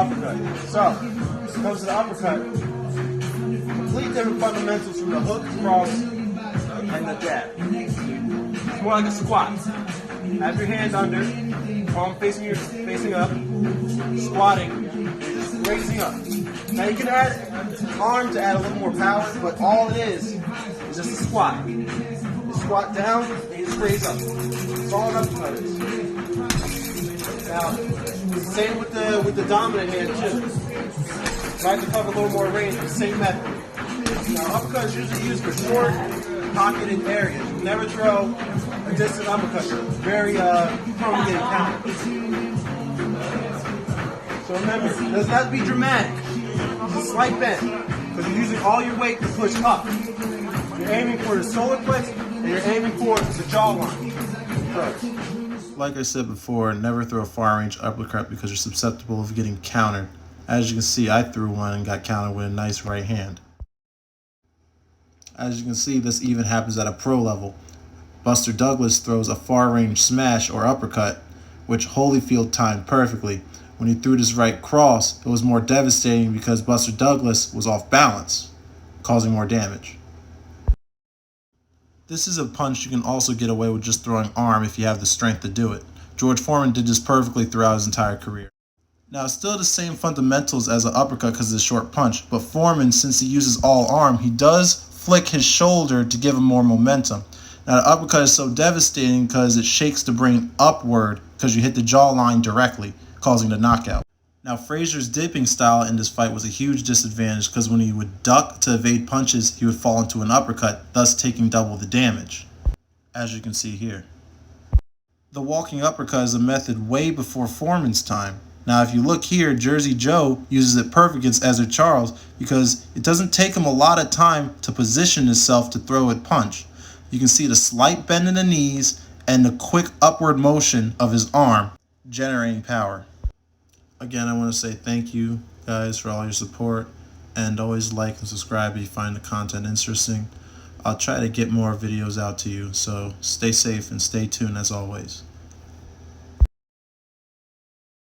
uppercut. So, when it comes to the uppercut, complete different fundamentals from the hook, cross, and the jab. It's more like a squat. Have your hand under, palm facing up, squatting, raising up. Now you can add arm to add a little more power, but all it is just a squat. You squat down and you just raise up. That's all an uppercut is. Now, same with the dominant hand too. Try to cover a little more range with the same method. Now, uppercut is usually used for short, pocketed areas. You never throw a distant uppercut. You're very prone to getting countered. So remember, it doesn't have to be dramatic. It's a slight bend, because you're using all your weight to push up. You're aiming for the solar plex, and you're aiming for the jawline. Like I said before, never throw a far range uppercut because you're susceptible of getting countered. As you can see, I threw one and got countered with a nice right hand. As you can see, this even happens at a pro level. Buster Douglas throws a far range smash or uppercut, which Holyfield timed perfectly. When he threw this right cross, it was more devastating because Buster Douglas was off balance, causing more damage. This is a punch you can also get away with just throwing arm if you have the strength to do it. George Foreman did this perfectly throughout his entire career. Now, it's still the same fundamentals as an uppercut because it's a short punch, but Foreman, since he uses all arm, he does flick his shoulder to give him more momentum. Now, the uppercut is so devastating because it shakes the brain upward because you hit the jawline directly, causing the knockout. Now, Frazier's dipping style in this fight was a huge disadvantage because when he would duck to evade punches, he would fall into an uppercut, thus taking double the damage, as you can see here. The walking uppercut is a method way before Foreman's time. Now, if you look here, Jersey Joe uses it perfect against Ezra Charles because it doesn't take him a lot of time to position himself to throw a punch. You can see the slight bend in the knees and the quick upward motion of his arm, generating power. Again, I want to say thank you guys for all your support, and always like and subscribe if you find the content interesting. I'll try to get more videos out to you, so stay safe and stay tuned as always.